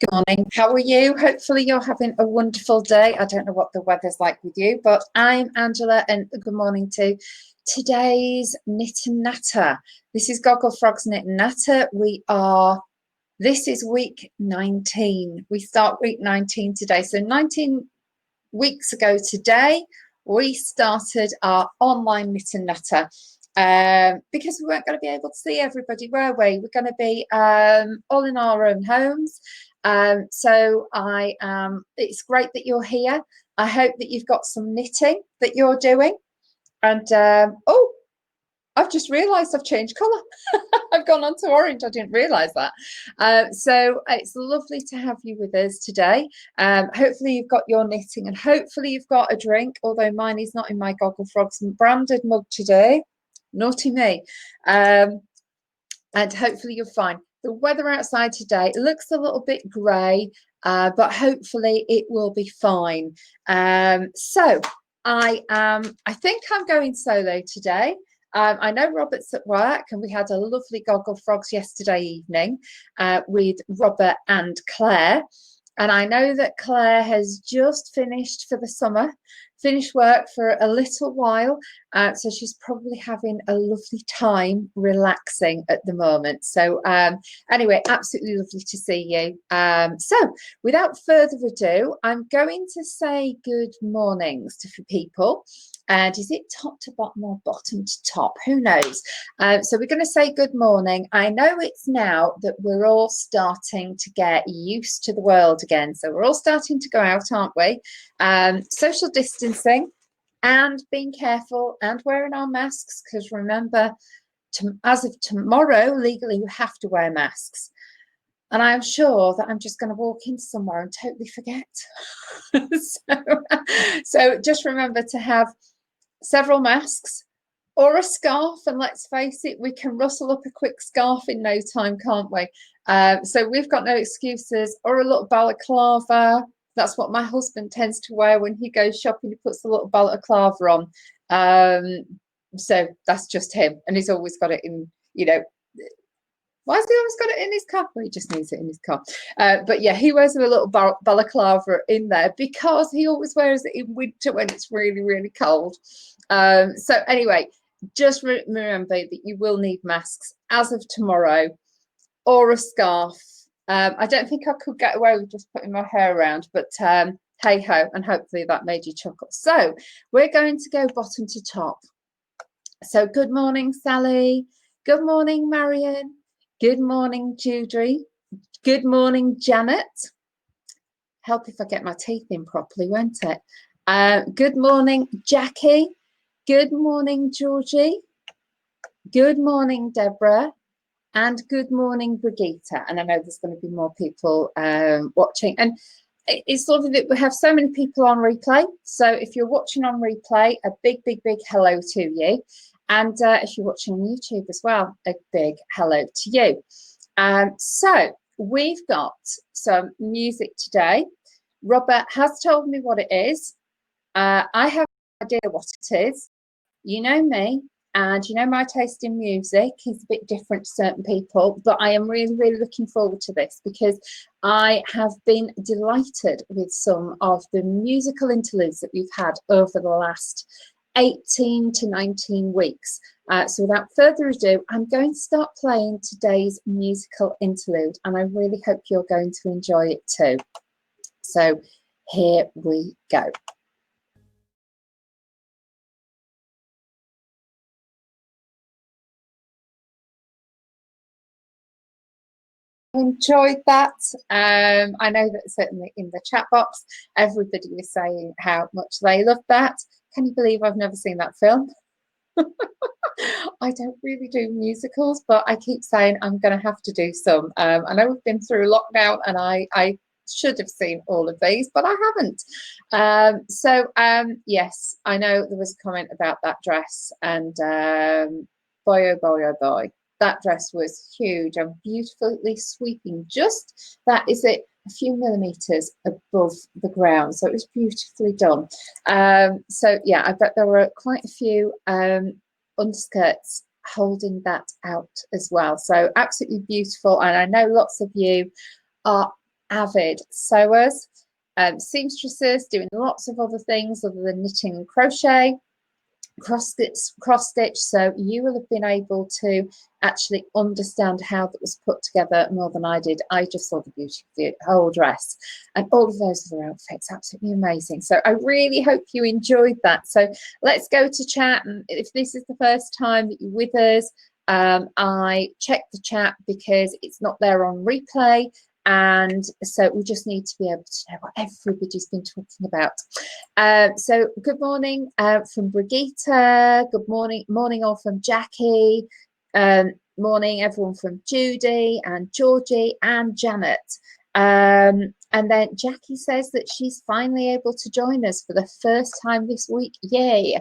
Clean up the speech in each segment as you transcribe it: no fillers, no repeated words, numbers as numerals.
Good morning. How are you? Hopefully you're having a wonderful day. I don't know what the weather's like with you, but I'm Angela and good morning to today's Knit and Natter. This is Goglefrogs Knit and Natter. This is week 19. We start week 19 today. So 19 weeks ago today, we started our online Knit and Natter. Because we weren't going to be able to see everybody, were we? We're going to be all in our own homes. It's great that you're here. I hope that you've got some knitting that you're doing. And I've just realised I've changed colour. I've gone on to orange. I didn't realise that. So it's lovely to have you with us today. Hopefully you've got your knitting and hopefully you've got a drink, although mine is not in my Goglefrogs branded mug today. Naughty me. And hopefully you're fine. The weather outside today looks a little bit grey, but hopefully it will be fine. So I think I'm going solo today. I know Robert's at work and we had a lovely Goglefrogs yesterday evening with Robert and Claire. And I know that Claire has just finished for the summer, finished work for a little while. So she's probably having a lovely time relaxing at the moment. So anyway, absolutely lovely to see you. So without further ado, I'm going to say good mornings to people. And is it top to bottom or bottom to top? Who knows? So we're going to say good morning. I know it's now that we're all starting to get used to the world again. So we're all starting to go out, aren't we? Social distancing and being careful and wearing our masks. Because remember, as of tomorrow, legally, you have to wear masks. And I'm sure that I'm just going to walk in somewhere and totally forget. So just remember to have several masks or a scarf, and let's face it, we can rustle up a quick scarf in no time, can't we? So we've got no excuses. Or a little balaclava. That's what my husband tends to wear when he goes shopping. He puts a little balaclava on. So that's just him, and he's always got it in, why has he always got it in his car? Well, he just needs it in his car. But yeah, he wears a little balaclava in there because he always wears it in winter when it's really, really cold. So anyway, just remember that you will need masks as of tomorrow, or a scarf. I don't think I could get away with just putting my hair around, but hey ho, and hopefully that made you chuckle. So we're going to go bottom to top. So good morning, Sally. Good morning, Marion. Good morning, Judy. Good morning, Janet. Help if I get my teeth in properly, won't it? Good morning, Jackie. Good morning, Georgie. Good morning, Deborah. And good morning, Brigitte. And I know there's going to be more people watching. And it's lovely that we have so many people on replay. So if you're watching on replay, a big, big, big hello to you. And if you're watching on YouTube as well, a big hello to you. So we've got some music today. Robert has told me what it is. I have no idea what it is. You know me, and you know my taste in music is a bit different to certain people, but I am really, really looking forward to this because I have been delighted with some of the musical interludes that we've had over the last 18 to 19 weeks. So without further ado, I'm going to start playing today's musical interlude, and I really hope you're going to enjoy it too. So here we go. Enjoyed that. I know that certainly in the chat box, everybody was saying how much they loved that. Can you believe I've never seen that film? I don't really do musicals, but I keep saying I'm going to have to do some. I know we've been through lockdown and I should have seen all of these, but I haven't. Yes, I know there was a comment about that dress, and boy, oh boy, oh boy. That dress was huge and beautifully sweeping. Just that is it, a few millimeters above the ground. So it was beautifully done. So yeah, I bet there were quite a few underskirts holding that out as well. So absolutely beautiful. And I know lots of you are avid sewers, seamstresses, doing lots of other things other than knitting and crochet, cross stitch, so you will have been able to actually understand how that was put together more than I did. I just saw the beauty of the whole dress, and all of those other outfits, absolutely amazing. So I really hope you enjoyed that. So let's go to chat, and if this is the first time that you're with us, I checked the chat because it's not there on replay. And so we just need to be able to know what everybody's been talking about. So good morning from Brigitte. Good morning all from Jackie. Morning everyone from Judy and Georgie and Janet. And then Jackie says that she's finally able to join us for the first time this week. Yay.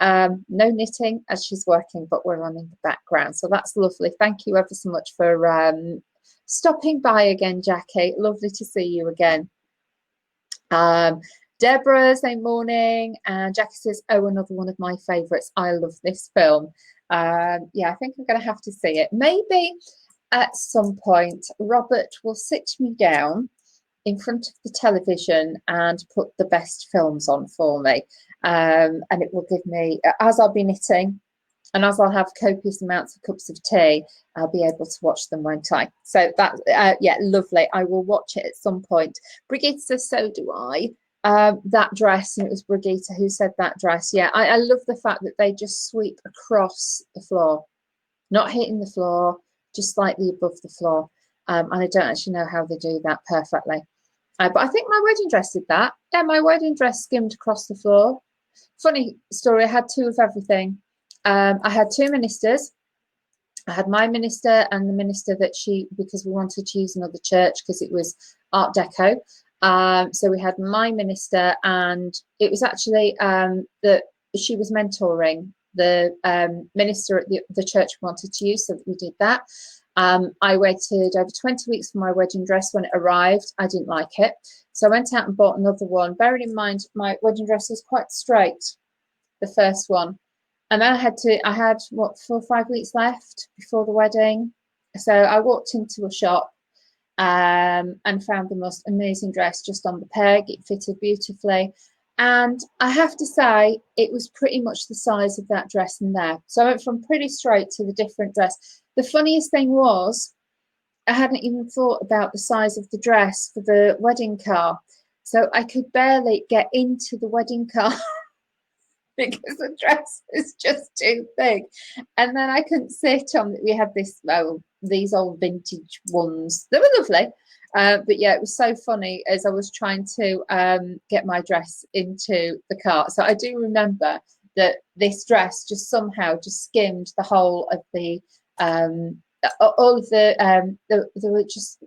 No knitting as she's working, but we're on in the background. So that's lovely. Thank you ever so much for stopping by again, Jackie. Lovely to see you again. Deborah, same morning. And Jackie says, oh, another one of my favourites. I love this film. Yeah, I think I'm going to have to see it. Maybe at some point, Robert will sit me down in front of the television and put the best films on for me. And it will give me, as I'll be knitting, and as I'll have copious amounts of cups of tea, I'll be able to watch them, won't I? So that, yeah, lovely. I will watch it at some point. Brigitte says, so do I. That dress, and it was Brigitte who said that dress. Yeah, I love the fact that they just sweep across the floor, not hitting the floor, just slightly above the floor. And I don't actually know how they do that perfectly. But I think my wedding dress did that. Yeah, my wedding dress skimmed across the floor. Funny story, I had two of everything. I had two ministers. I had my minister and the minister that because we wanted to use another church because it was Art Deco. So we had my minister, and it was actually that she was mentoring the minister at the church we wanted to use, so we did that. I waited over 20 weeks for my wedding dress. When it arrived, I didn't like it, so I went out and bought another one. Bearing in mind my wedding dress was quite straight, the first one. And then I had what, 4 or 5 weeks left before the wedding. So I walked into a shop and found the most amazing dress just on the peg. It fitted beautifully. And I have to say, it was pretty much the size of that dress in there. So I went from pretty straight to the different dress. The funniest thing was, I hadn't even thought about the size of the dress for the wedding car. So I could barely get into the wedding car. Because the dress is just too big, and then I couldn't sit on. We had these old vintage ones. They were lovely, but yeah, it was so funny as I was trying to get my dress into the car. So I do remember that this dress just somehow just skimmed the whole of the all of the there were just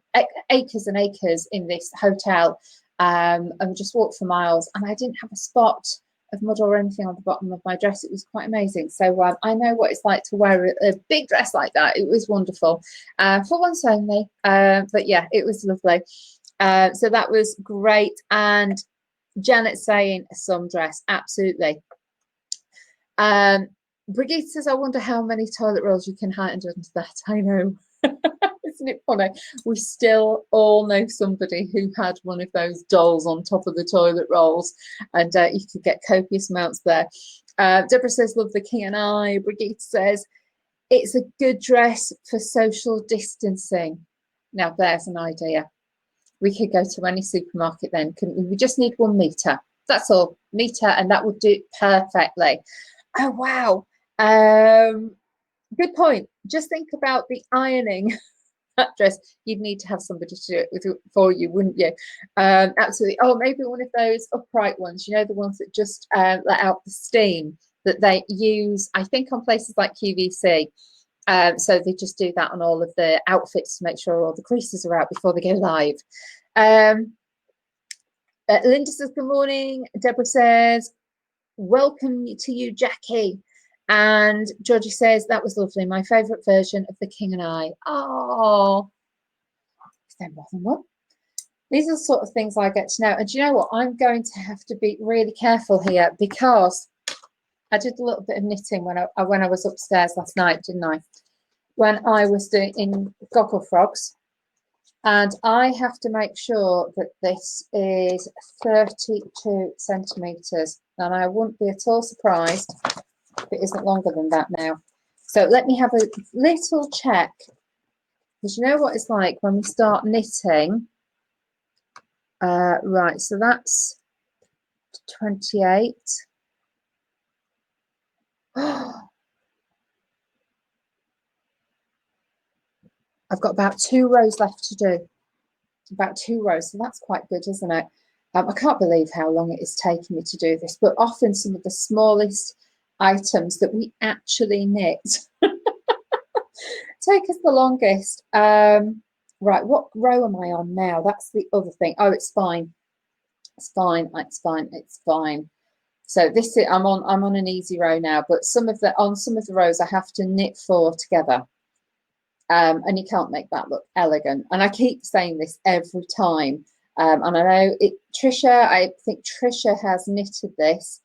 acres and acres in this hotel, and we just walked for miles, and I didn't have a spot of mud or anything on the bottom of my dress. It was quite amazing. So I know what it's like to wear a big dress like that. It was wonderful, for once only, but yeah, it was lovely. So that was great. And Janet saying some dress, absolutely. Brigitte says, I wonder how many toilet rolls you can hide under that. I know. Isn't it funny? We still all know somebody who had one of those dolls on top of the toilet rolls, and you could get copious amounts there. Deborah says, love the King and I. Brigitte says, it's a good dress for social distancing. Now there's an idea. We could go to any supermarket then, couldn't we? We just need 1 meter. That's all, meter, and that would do it perfectly. Oh, wow. Good point. Just think about the ironing. That dress, you'd need to have somebody to do it for you, wouldn't you? Absolutely. Oh, maybe one of those upright ones, you know, the ones that just let out the steam that they use, I think, on places like QVC. So they just do that on all of the outfits to make sure all the creases are out before they go live. Linda says, good morning. Deborah says, welcome to you, Jackie. And Georgie says, that was lovely. My favourite version of the King and I. Oh, is there more than one? These are the sort of things I get to know. And do you know what? I'm going to have to be really careful here, because I did a little bit of knitting when I was upstairs last night, didn't I? When I was doing in Goglefrogs. And I have to make sure that this is 32 centimetres, and I wouldn't be at all surprised if it isn't longer than that now. So let me have a little check, because you know what it's like when we start knitting. Right, so that's 28. I've got about 2 rows left to do. About 2 rows, so that's quite good, isn't it? I can't believe how long it is taking me to do this, but often some of the smallest items that we actually knit take us the longest. Right, what row am I on now? That's the other thing. Oh, it's fine. It's fine. It's fine. It's fine. So this is I'm on an easy row now, but on some of the rows I have to knit 4 together. And you can't make that look elegant. And I keep saying this every time. And I know I think Trisha has knitted this.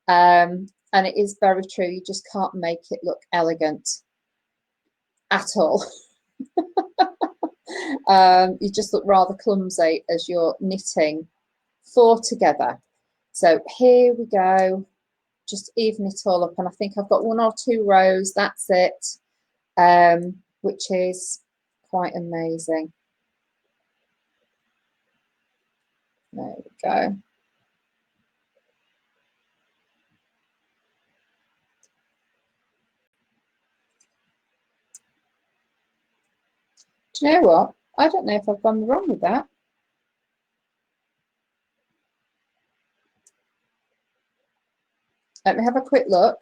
And it is very true. You just can't make it look elegant at all. You just look rather clumsy as you're knitting 4 together. So here we go. Just even it all up. And I think I've got 1 or 2 rows. That's it. Which is quite amazing. There we go. Do you know what? I don't know if I've gone wrong with that. Let me have a quick look.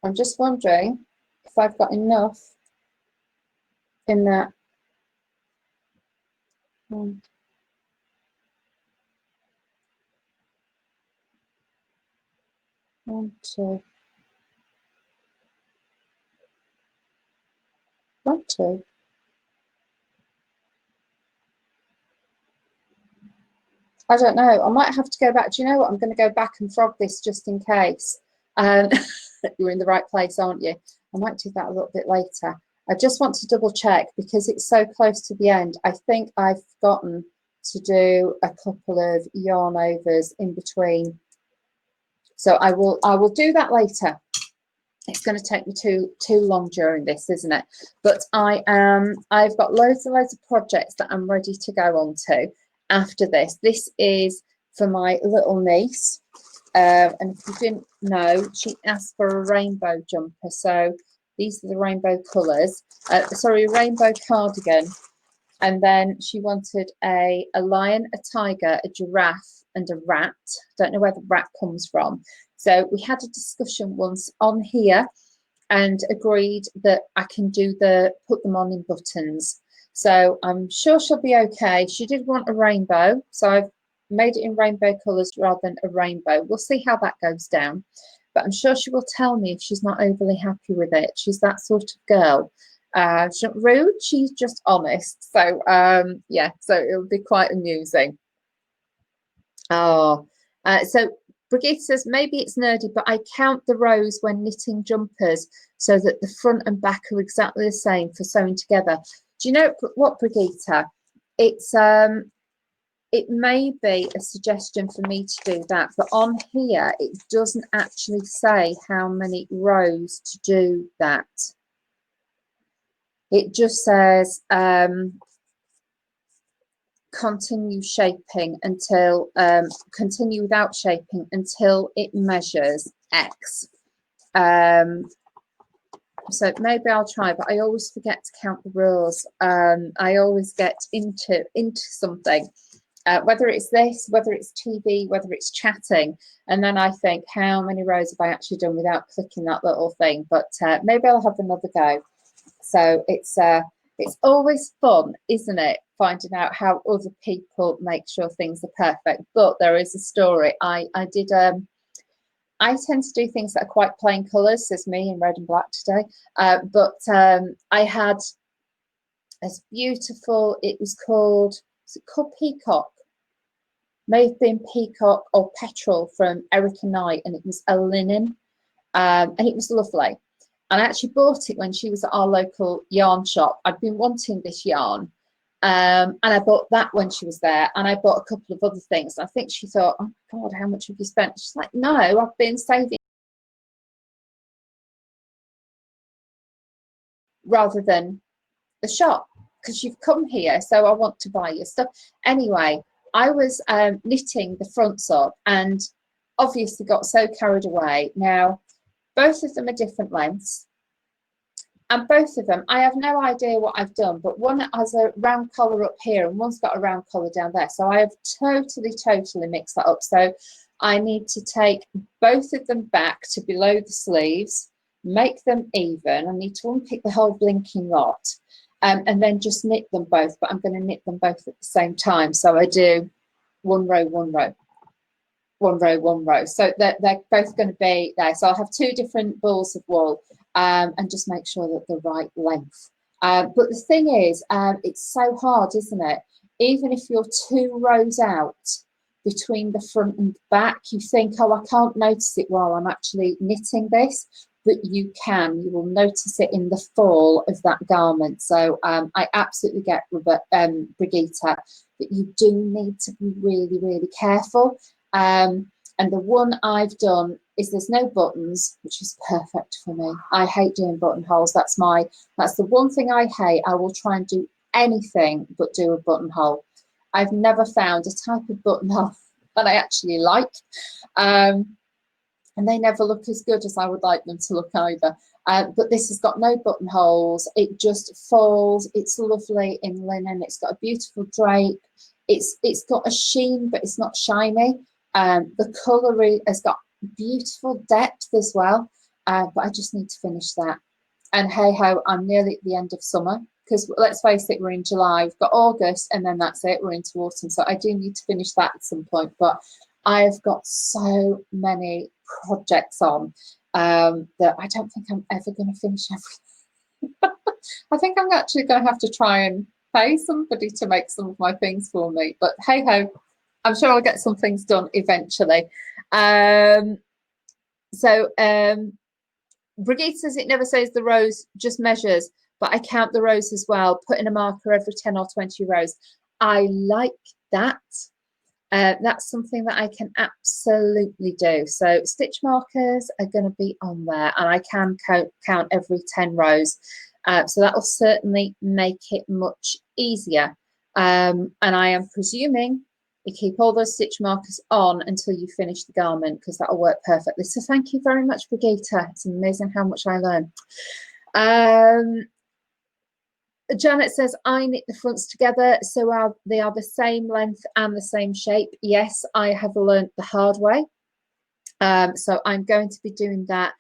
I'm just wondering if I've got enough in that. 1, 1, 2, 1, 2. I don't know. I might have to go back. Do you know what? I'm going to go back and frog this just in case. You're in the right place, aren't you? I might do that a little bit later. I just want to double check because it's so close to the end. I think I've forgotten to do a couple of yarn overs in between. So I will do that later. It's going to take me too long during this, isn't it? But I've got loads and loads of projects that I'm ready to go on to after this. This is for my little niece. And if you didn't know, she asked for a rainbow jumper. So these are the rainbow colours. Sorry, a rainbow cardigan. And then she wanted a lion, a tiger, a giraffe, and a rat. Don't know where the rat comes from. So we had a discussion once on here and agreed that I can put them on in buttons. So I'm sure she'll be okay. She did want a rainbow, so I've made it in rainbow colours rather than a rainbow. We'll see how that goes down. But I'm sure she will tell me if she's not overly happy with it. She's that sort of girl. She's not rude, she's just honest. So yeah, so it'll be quite amusing. So Brigitte says, maybe it's nerdy, but I count the rows when knitting jumpers so that the front and back are exactly the same for sewing together. Do you know what, Brigitte? It may be a suggestion for me to do that, but on here it doesn't actually say how many rows to do that. It just says continue shaping until continue without shaping until it measures X. So maybe I'll try, but I always forget to count the rows. I always get into something, whether it's this, whether it's TV, whether it's chatting, and then I think, how many rows have I actually done without clicking that little thing? But maybe I'll have another go. So it's always fun, isn't it, finding out how other people make sure things are perfect. But there is a story. I tend to do things that are quite plain colours. There's me in red and black today. But I had this beautiful, it was called Peacock? May have been Peacock or Petrol from Erica Knight, and it was a linen. And it was lovely. And I actually bought it when she was at our local yarn shop. I'd been wanting this yarn. And I bought that when she was there, and I bought a couple of other things. I think she thought, oh God, how much have you spent? She's like, no, I've been saving rather than the shop, because you've come here, so I want to buy your stuff. Anyway, I was knitting the fronts up and obviously got so carried away. Now, both of them are different lengths. And both of them, I have no idea what I've done, but one has a round collar up here and one's got a round collar down there. So I have totally mixed that up. So I need to take both of them back to below the sleeves, make them even. I need to unpick the whole blinking lot, and then just knit them both. But I'm going to knit them both at the same time. So I do one row, one row, one row, one row. So they're both going to be there. So I'll have two different balls of wool. And just make sure that they're right length. But the thing is, it's so hard, isn't it? Even if you're 2 rows out between the front and back, you think, oh, I can't notice it while I'm actually knitting this, but you can. You will notice it in the fall of that garment. So I absolutely get Brigitte, that you do need to be really careful. And the one I've done is there's no buttons, which is perfect for me. I hate doing buttonholes. That's the one thing I hate. I will try and do anything but do a buttonhole. I've never found a type of buttonhole that I actually like. And they never look as good as I would like them to look either. But this has got no buttonholes. It just falls. It's lovely in linen. It's got a beautiful drape. It's got a sheen, but it's not shiny. The colour has got beautiful depth as well, but I just need to finish that. And hey ho, I'm nearly at the end of summer, because let's face it, we're in July, we've got August, and then that's it, we're into autumn. So I do need to finish that at some point, but I've got so many projects on that I don't think I'm ever going to finish everything. I think I'm actually going to have to try and pay somebody to make some of my things for me, but hey ho, I'm sure I'll get some things done eventually. Brigitte says it never says the rows, just measures, but I count the rows as well, put in a marker every 10 or 20 rows. I like that. That's something that I can absolutely do. So stitch markers are going to be on there, and I can count every 10 rows. So that will certainly make it much easier. And I am presuming you keep all those stitch markers on until you finish the garment, because that'll work perfectly. So thank you very much, Brigitte. It's amazing how much I learn. Janet says, I knit the fronts together, so they are the same length and the same shape. Yes, I have learned the hard way. So I'm going to be doing that.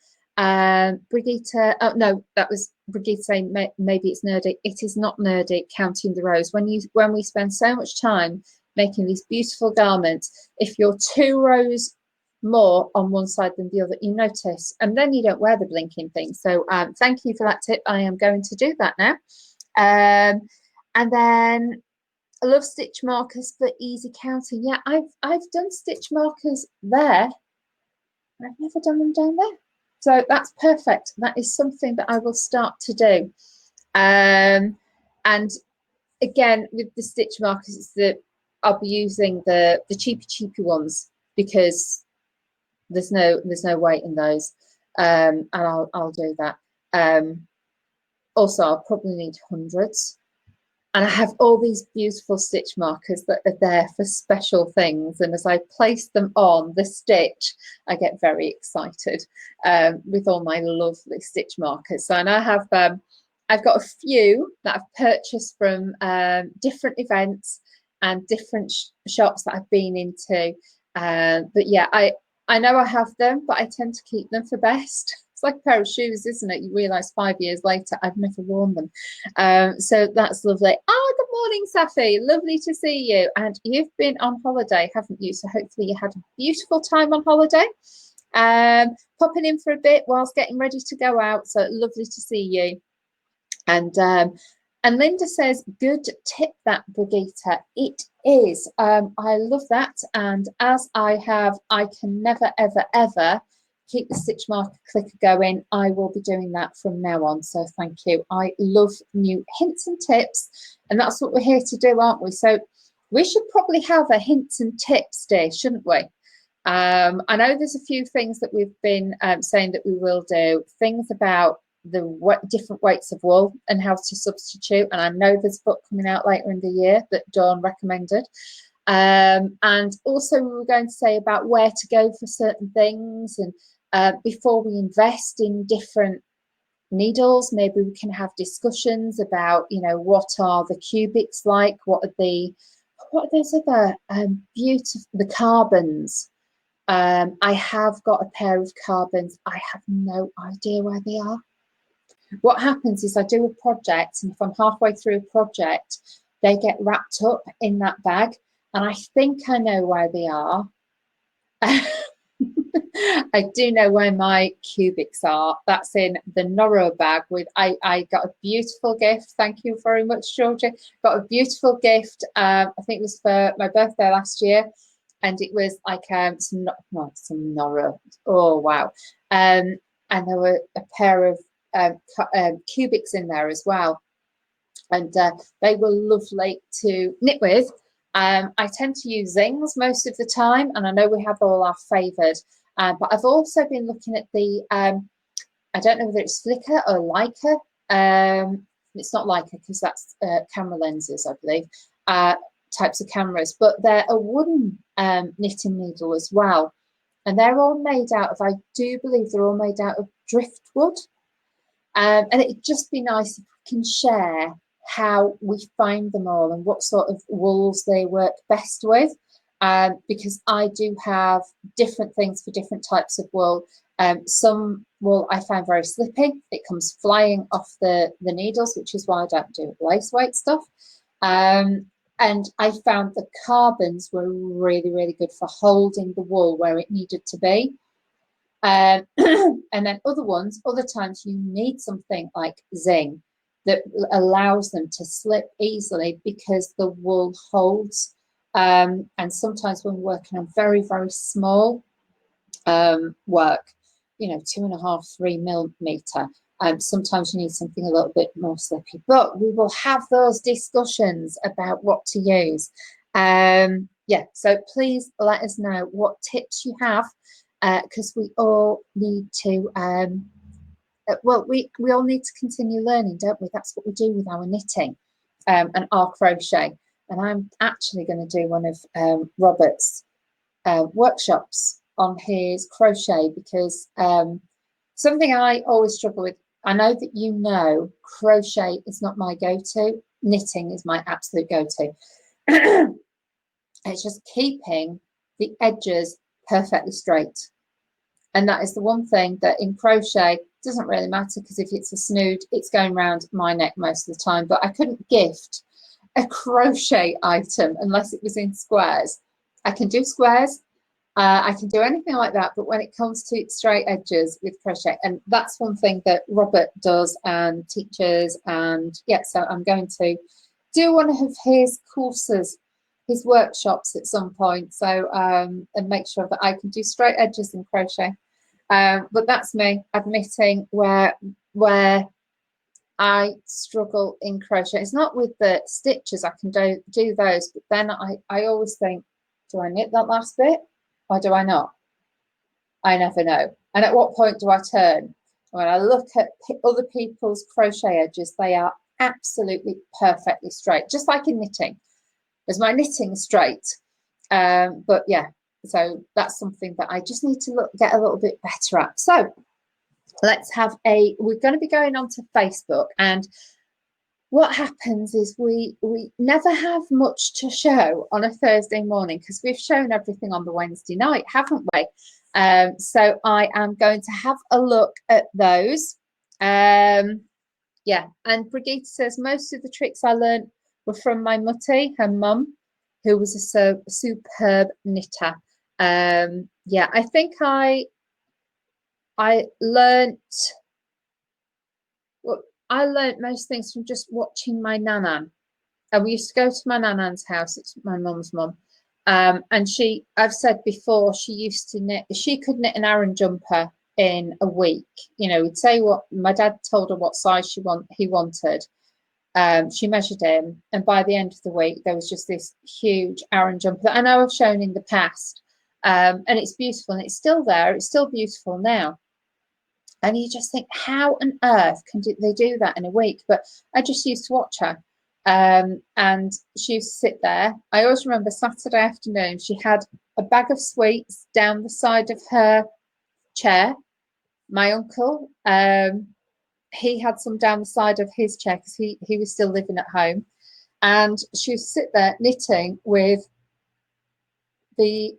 Brigitte, oh no, that was Brigitte saying maybe it's nerdy. It is not nerdy counting the rows. When we spend so much time making these beautiful garments, if you're 2 rows more on one side than the other, you notice, and then you don't wear the blinking thing. So thank you for that tip. I am going to do that now. And then I love stitch markers for easy counting. Yeah, I've done stitch markers there. I've never done them down there. So that's perfect. That is something that I will start to do. And again, with the stitch markers, it's that I'll be using the cheapy ones, because there's no weight in those. And I'll do that. Also, I'll probably need hundreds. And I have all these beautiful stitch markers that are there for special things. And as I place them on the stitch, I get very excited with all my lovely stitch markers. So, and I have, I've got a few that I've purchased from different events and different shops that I've been into. But yeah, I know I have them, but I tend to keep them for best. It's like a pair of shoes, isn't it? You realise 5 years later, I've never worn them. So that's lovely. Oh, good morning, Safi. Lovely to see you. And you've been on holiday, haven't you? So hopefully you had a beautiful time on holiday. Popping in for a bit whilst getting ready to go out. So lovely to see you. And Linda says, good tip that, Brigitte. It is. I love that. And as I can never, ever, ever keep the stitch marker clicker going, I will be doing that from now on. So thank you. I love new hints and tips, and that's what we're here to do, aren't we? So we should probably have a hints and tips day, shouldn't we? I know there's a few things that we've been saying that we will do, things about the different weights of wool and how to substitute. And I know there's a book coming out later in the year that Dawn recommended. And also we were going to say about where to go for certain things, and before we invest in different needles, maybe we can have discussions about, you know, what are the cubics like, what are those other beautiful, the carbons. I have got a pair of carbons. I have no idea where they are. What happens is I do a project, and if I'm halfway through a project, they get wrapped up in that bag, and I think I know where they are. I do know where my cubics are. That's in the Norro bag. I got a beautiful gift. Thank you very much, Georgia. Got a beautiful gift. I think it was for my birthday last year, and it was like some Norro. Oh wow! And there were a pair of cubics in there as well, and they were lovely to knit with. I tend to use Zings most of the time, and I know we have all our favoured, but I've also been looking at the I don't know whether it's Flickr or Leica. It's not Leica because that's camera lenses, I believe, types of cameras, but they're a wooden knitting needle as well, and they're all made out of, I do believe they're all made out of driftwood. And it'd just be nice if we can share how we find them all and what sort of wools they work best with, because I do have different things for different types of wool. Some wool I find very slippy. It comes flying off the needles, which is why I don't do lace weight stuff. And I found the carbons were really, really good for holding the wool where it needed to be. And then other times you need something like Zing that allows them to slip easily because the wool holds. And sometimes when we're working on very, very small work, you know, 2.5, 3 millimeter, sometimes you need something a little bit more slippy. But we will have those discussions about what to use. Yeah, so please let us know what tips you have. Because we all need to, well, we all need to continue learning, don't we? That's what we do with our knitting and our crochet. And I'm actually going to do one of Robert's workshops on his crochet, because something I always struggle with, I know that you know, crochet is not my go-to. Knitting is my absolute go-to. It's just keeping the edges perfectly straight. And that is the one thing that in crochet doesn't really matter, because if it's a snood, it's going around my neck most of the time. But I couldn't gift a crochet item unless it was in squares. I can do squares, I can do anything like that, but when it comes to straight edges with crochet, and that's one thing that Robert does and teaches, and yeah, so I'm going to do one of his courses, his workshops at some point, so and make sure that I can do straight edges in crochet. But that's me admitting where I struggle in crochet. It's not with the stitches, I can do those, but then I always think, do I knit that last bit or do I not? I never know. And at what point do I turn? When I look at other people's crochet edges, they are absolutely perfectly straight, just like in knitting. There's my knitting straight, but yeah, so that's something that I just need to get a little bit better at. So let's have we're going to be going on to Facebook, and what happens is we never have much to show on a Thursday morning because we've shown everything on the Wednesday night, haven't we? So I am going to have a look at those. Yeah, and Brigitte says most of the tricks I learned were from my mutty, her mum, who was a superb knitter. Yeah, I think I learnt, well, I learnt most things from just watching my nanan. And we used to go to my nanan's house, it's my mum's mum, And I've said before, she used to knit, she could knit an Aran jumper in a week. You know, we'd say what my dad told her what size he wanted. She measured him, and by the end of the week, there was just this huge Aran jumper that I know I've shown in the past. And it's beautiful, and it's still there. It's still beautiful now. And you just think, how on earth they do that in a week? But I just used to watch her. And she used to sit there. I always remember Saturday afternoon, she had a bag of sweets down the side of her chair. My uncle, he had some down the side of his chair because he was still living at home. And she used to sit there knitting with the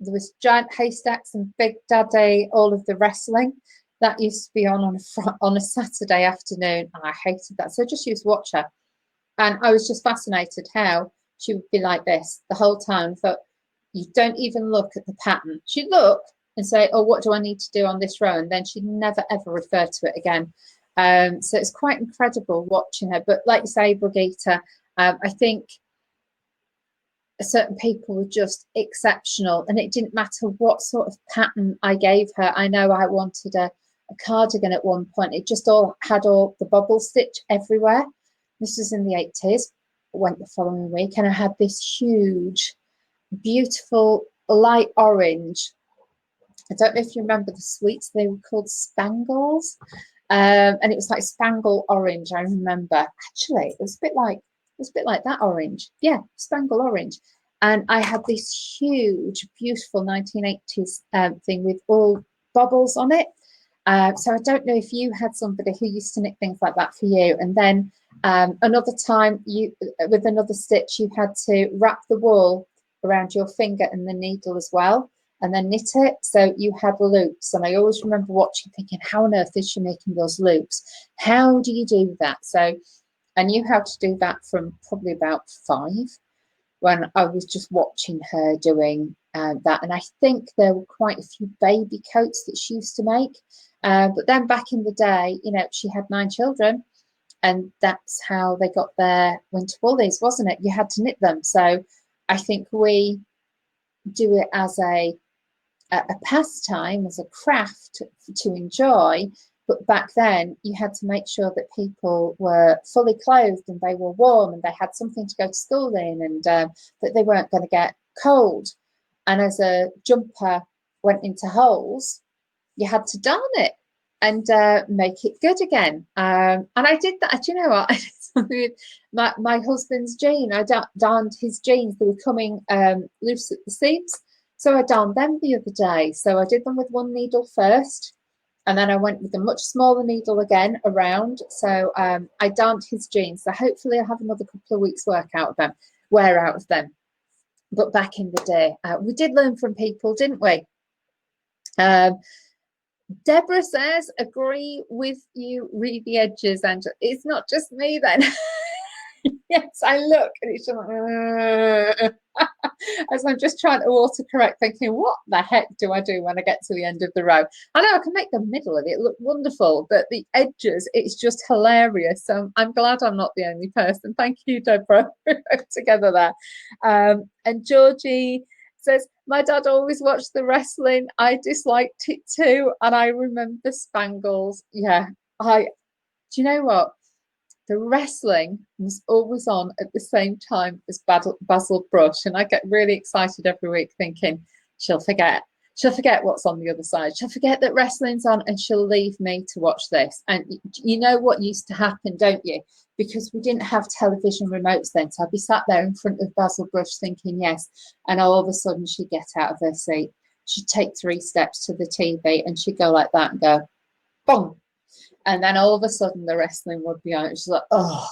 there was giant haystacks and Big Daddy, all of the wrestling that used to be on a Saturday afternoon, and I hated that. So I just used to watch her, and I was just fascinated how she would be like this the whole time. But you don't even look at the pattern. She'd look and say, "Oh, what do I need to do on this row?" And then she'd never ever refer to it again. So it's quite incredible watching her. But like you say, Brigitte, I think certain people were just exceptional, and it didn't matter what sort of pattern I gave her. I know I wanted a cardigan at one point. It just all had all the bubble stitch everywhere. This was in the 80s. Went the following week, and I had this huge, beautiful light orange. I don't know if you remember the sweets. They were called Spangles, and it was like Spangle orange. I remember actually it was a bit like that orange. Yeah, Spangle orange. And I had this huge, beautiful 1980s thing with all bubbles on it. So I don't know if you had somebody who used to knit things like that for you. And then another time, with another stitch, you had to wrap the wool around your finger and the needle as well, and then knit it. So you had loops. And I always remember watching, thinking, how on earth is she making those loops? How do you do that? So I knew how to do that from probably about 5, when I was just watching her doing that. And I think there were quite a few baby coats that she used to make. But then back in the day, you know, she had 9 children, and that's how they got their winter woolies, wasn't it? You had to knit them. So I think we do it as a pastime, as a craft to enjoy. But back then, you had to make sure that people were fully clothed and they were warm and they had something to go to school in, and that they weren't going to get cold. And as a jumper went into holes, you had to darn it and make it good again. And I did that. Do you know what? I did something with my husband's jean. I darned his jeans. They were coming loose at the seams. So I darned them the other day. So I did them with one needle first, and then I went with a much smaller needle again around. So I darned his jeans. So hopefully I have another couple of weeks wear out of them. But back in the day, we did learn from people, didn't we? Deborah says, agree with you, read the edges, and it's not just me then. Yes, I look and it's just like, as I'm just trying to autocorrect, thinking, what the heck do I do when I get to the end of the row? I know I can make the middle of it look wonderful, but the edges, it's just hilarious. So I'm glad I'm not the only person. Thank you, Deborah, together there. And Georgie says, my dad always watched the wrestling. I disliked it too, and I remember Spangles. Yeah, do you know what? The wrestling was always on at the same time as Basil Brush, and I get really excited every week thinking she'll forget what's on the other side, she'll forget that wrestling's on, and she'll leave me to watch this. And you know what used to happen, don't you? Because we didn't have television remotes then, so I'd be sat there in front of Basil Brush thinking yes, and all of a sudden she'd get out of her seat, she'd take 3 steps to the TV, and she'd go like that and go boom. And then all of a sudden the wrestling would be on. It's like, oh,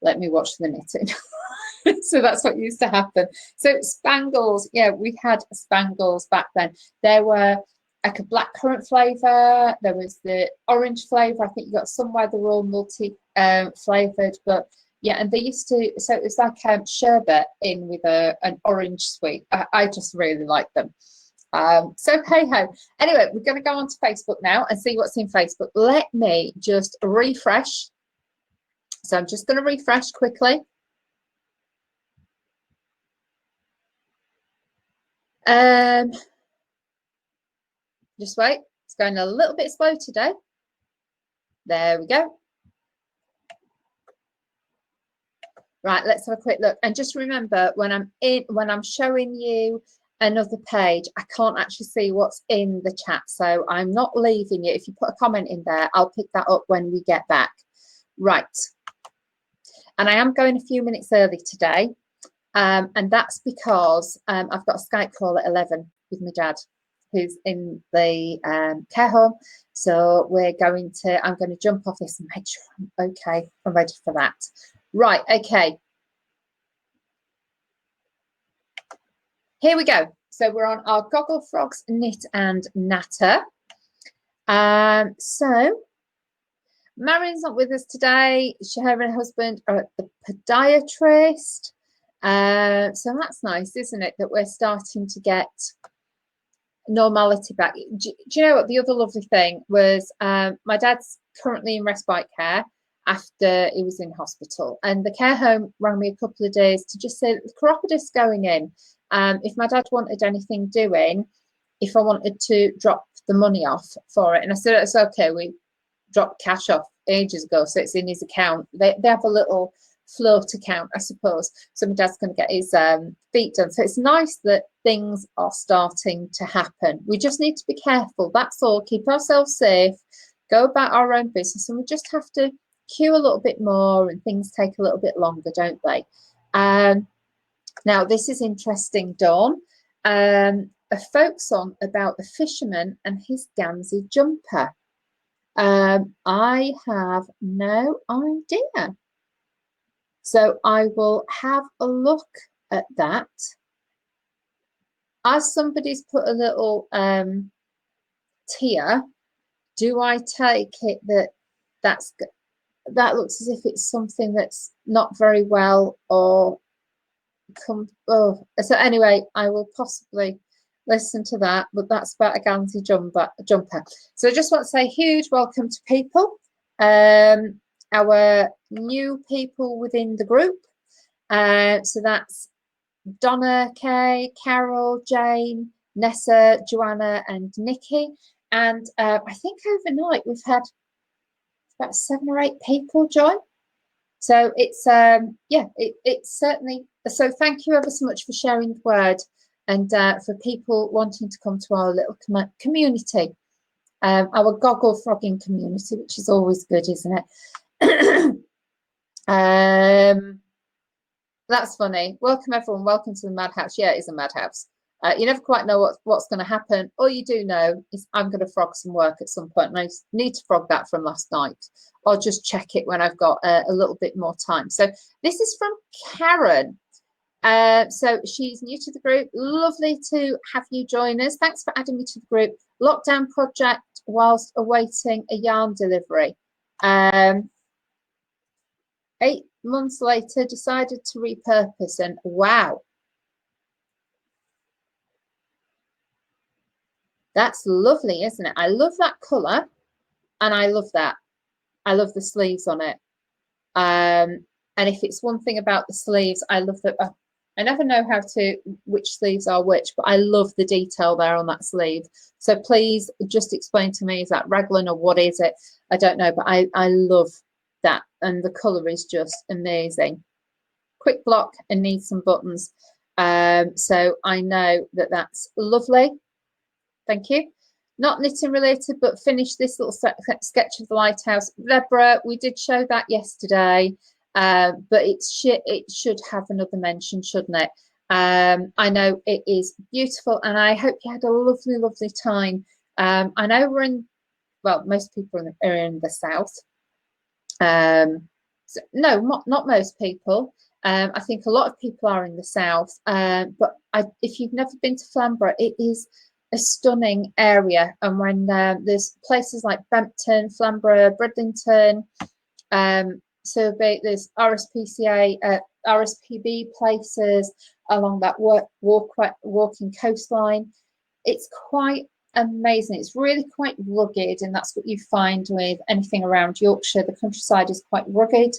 let me watch the knitting. So that's what used to happen. So Spangles, yeah, we had Spangles back then. There were like a blackcurrant flavour. There was the orange flavour. I think you got some where they were all multi flavoured. But yeah, and they used to, so it was like sherbet in with an orange sweet. I just really liked them. So hey ho. Anyway, we're going to go on to Facebook now and see what's in Facebook. Let me just refresh. So I'm just going to refresh quickly. Just wait. It's going a little bit slow today. There we go. Right, let's have a quick look. And just remember, when I'm showing you another page, I can't actually see what's in the chat. So I'm not leaving you. If you put a comment in there, I'll pick that up when we get back. Right. And I am going a few minutes early today. And that's because I've got a Skype call at 11 with my dad, who's in the care home. So I'm going to jump off this and make sure I'm okay. I'm ready for that. Right, okay. Here we go. So we're on our Goglefrogs knit and natter. So Marion's not with us today. Her and her husband are at the podiatrist. So that's nice, isn't it, that we're starting to get normality back. Do you know what the other lovely thing was? My dad's currently in respite care after he was in hospital, and the care home rang me a couple of days to just say that the chiropodist's going in. If my dad wanted anything doing, if I wanted to drop the money off for it, and I said it's okay. We dropped cash off ages ago, so it's in his account. They have a little float account, I suppose. So my dad's going to get his feet done. So it's nice that things are starting to happen. We just need to be careful. That's all. Keep ourselves safe. Go about our own business, and we just have to queue a little bit more, and things take a little bit longer, don't they? Now this is interesting, Dawn. A folk song about a fisherman and his Gansey jumper. I have no idea. So I will have a look at that. As somebody's put a little tier, do I take it that looks as if it's something that's not very well or so anyway, I will possibly listen to that, but that's about a Gansey jumper. So I just want to say huge welcome to people, our new people within the group. So that's Donna, Kay, Carol, Jane, Nessa, Joanna, and Nikki. And I think overnight we've had about 7 or 8 people join. So it's it's certainly so. Thank you ever so much for sharing the word, and for people wanting to come to our little community, our goggle frogging community, which is always good, isn't it? That's funny. Welcome everyone. Welcome to the madhouse. Yeah, it is a madhouse. You never quite know what's going to happen. All you do know is I'm going to frog some work at some point, and I need to frog that from last night. I'll just check it when I've got a little bit more time. So this is from Karen. So she's new to the group. Lovely to have you join us. Thanks for adding me to the group. Lockdown project whilst awaiting a yarn delivery. 8 months later, decided to repurpose, and wow. That's lovely, isn't it? I love that colour, and I love that. I love the sleeves on it. And if it's one thing about the sleeves, I love that. I never know which sleeves are which, but I love the detail there on that sleeve. So please just explain to me, is that raglan or what is it? I don't know, but I love that. And the colour is just amazing. Quick block and needs some buttons. So I know that that's lovely. Thank you. Not knitting related, but finish this little sketch of the lighthouse. Zebra, we did show that yesterday, but it should have another mention, shouldn't it? I know it is beautiful, and I hope you had a lovely, lovely time. I know most people are in the south. So, no, not most people. I think a lot of people are in the south, but if you've never been to Flamborough, it is a stunning area. And when there's places like Bempton, Flamborough, Bridlington, so there's RSPCA, RSPB places along that walking coastline. It's quite amazing. It's really quite rugged, and that's what you find with anything around Yorkshire. The countryside is quite rugged.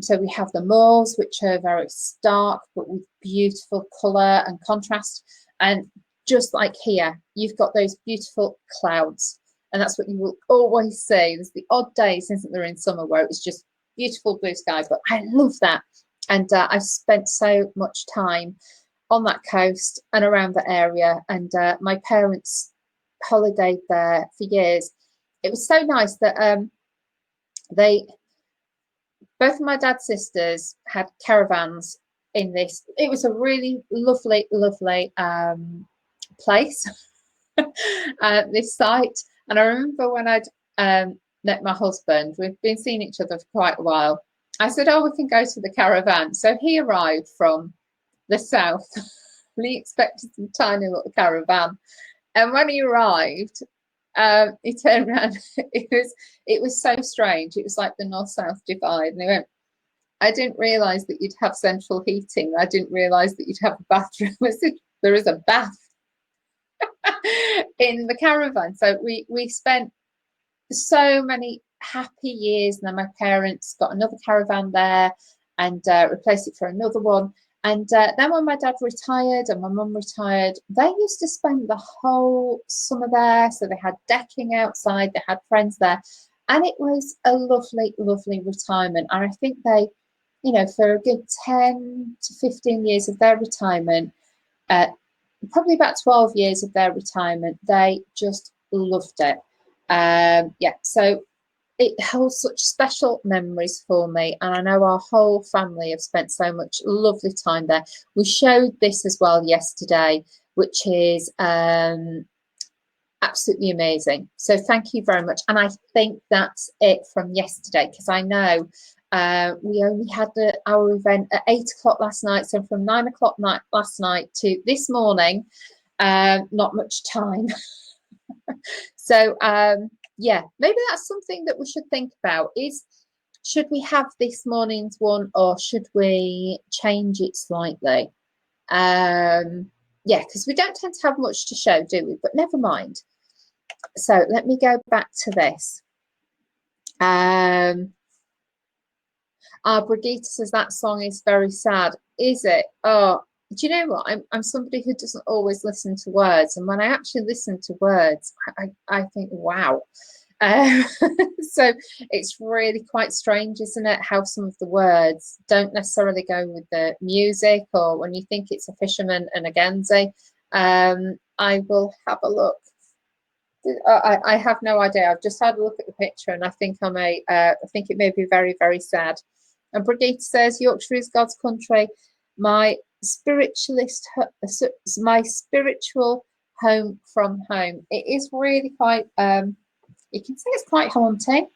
So we have the moors, which are very stark, but with beautiful colour and contrast. And just like here, you've got those beautiful clouds. And that's what you will always see. There's the odd days, isn't there, in summer where it's just beautiful blue sky. But I love that. And I've spent so much time on that coast and around the area. And my parents holidayed there for years. It was so nice that both of my dad's sisters had caravans in this. It was a really lovely, lovely place, this site. And I remember when I'd met my husband, we've been seeing each other for quite a while. I said, oh, we can go to the caravan. So he arrived from the south. He expected some tiny little caravan. And when he arrived, he turned around. It was so strange. It was like the north-south divide. And he went, I didn't realise that you'd have central heating. I didn't realise that you'd have a bathroom. I said, there is a bath in the caravan. So we spent so many happy years. And then my parents got another caravan there and replaced it for another one. And then when my dad retired and my mum retired, they used to spend the whole summer there. So they had decking outside, they had friends there. And it was a lovely, lovely retirement. And I think they, you know, for a good 10 to 15 years of their retirement, probably about 12 years of their retirement, they just loved it. Yeah, so it holds such special memories for me, and I know our whole family have spent so much lovely time there. We showed this as well yesterday, which is absolutely amazing. So thank you very much. And I think that's it from yesterday, because I know we only had our event at 8 o'clock last night. So from 9 o'clock last night to this morning, not much time. So yeah, maybe that's something that we should think about, is should we have this morning's one or should we change it slightly? Yeah, because we don't tend to have much to show, do we? But never mind. So let me go back to this. Brigitte says that song is very sad. Is it? Oh, do you know what? I'm somebody who doesn't always listen to words, and when I actually listen to words, I think, wow. So it's really quite strange, isn't it, how some of the words don't necessarily go with the music, or when you think it's a fisherman and a Guernsey. I will have a look. I have no idea. I've just had a look at the picture, and I think I think it may be very, very sad. And Brigitte says, Yorkshire is God's country. My spiritual home from home. It is really quite, you can say it's quite haunting.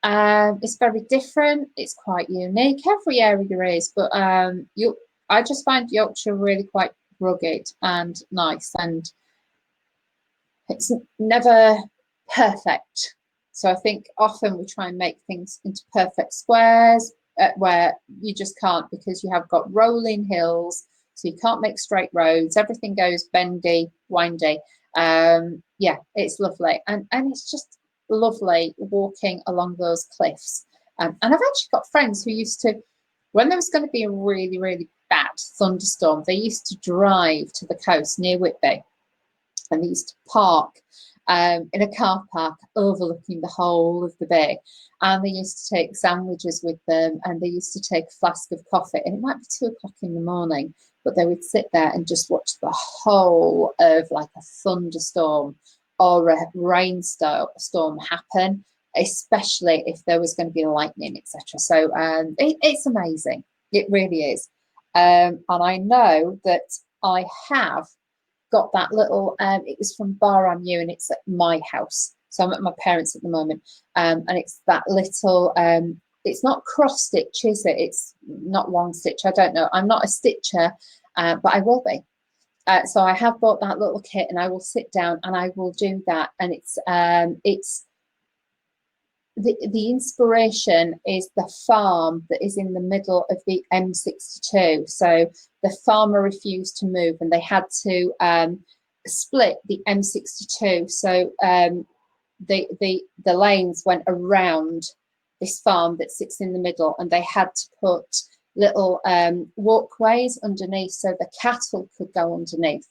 It's very different. It's quite unique. Every area is, but I just find Yorkshire really quite rugged and nice, and it's never perfect. So I think often we try and make things into perfect squares, where you just can't, because you have got rolling hills, so you can't make straight roads. Everything goes bendy, windy. Yeah, it's lovely, and it's just lovely walking along those cliffs. And I've actually got friends who used to, when there was going to be a really, really bad thunderstorm, they used to drive to the coast near Whitby, and they used to park in a car park overlooking the whole of the bay, and they used to take sandwiches with them, and they used to take a flask of coffee, and it might be 2 o'clock in the morning, but they would sit there and just watch the whole of like a thunderstorm or a rainstorm happen, especially if there was going to be lightning, etc. So it's amazing. It really is. And I know that I have got that little, it was from Bar Am U, and it's at my house. So I'm at my parents at the moment. And it's that little, it's not cross stitch, is it? It's not long stitch. I don't know. I'm not a stitcher, but I will be. So I have bought that little kit, and I will sit down and I will do that. And it's the inspiration is the farm that is in the middle of the M62. So the farmer refused to move, and they had to split the M62. So the lanes went around this farm that sits in the middle, and they had to put little walkways underneath so the cattle could go underneath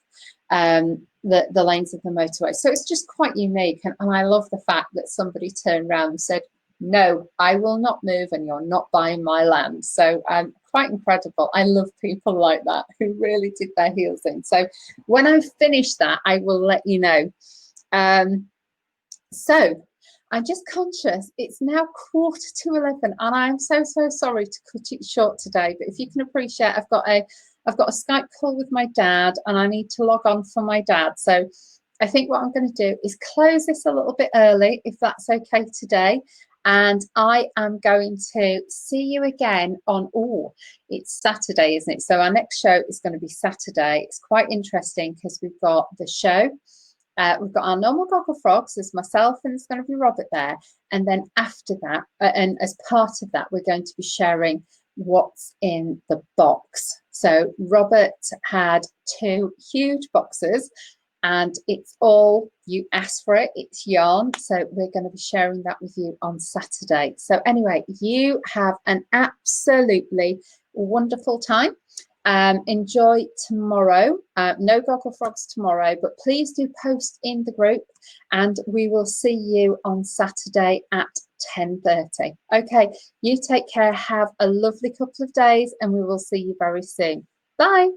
the lanes of the motorway. So it's just quite unique, and I love the fact that somebody turned around and said, no, I will not move and you're not buying my land. So quite incredible. I love people like that who really did their heels in. So when I finish that, I will let you know. So I'm just conscious it's now 11:15, and I'm so sorry to cut it short today, but if you can appreciate, I've got a Skype call with my dad and I need to log on for my dad. So I think what I'm going to do is close this a little bit early, if that's okay today. And I am going to see you again on, it's Saturday, isn't it? So our next show is going to be Saturday. It's quite interesting because we've got the show. We've got our normal Goglefrogs, there's myself and there's going to be Robert there. And then after that, and as part of that, we're going to be sharing what's in the box. So Robert had 2 huge boxes, and it's all, you asked for it, it's yarn. So we're going to be sharing that with you on Saturday. So anyway, you have an absolutely wonderful time. Enjoy tomorrow. No Goglefrogs tomorrow, but please do post in the group, and we will see you on Saturday at 10:30. Okay, you take care, have a lovely couple of days, and we will see you very soon. Bye.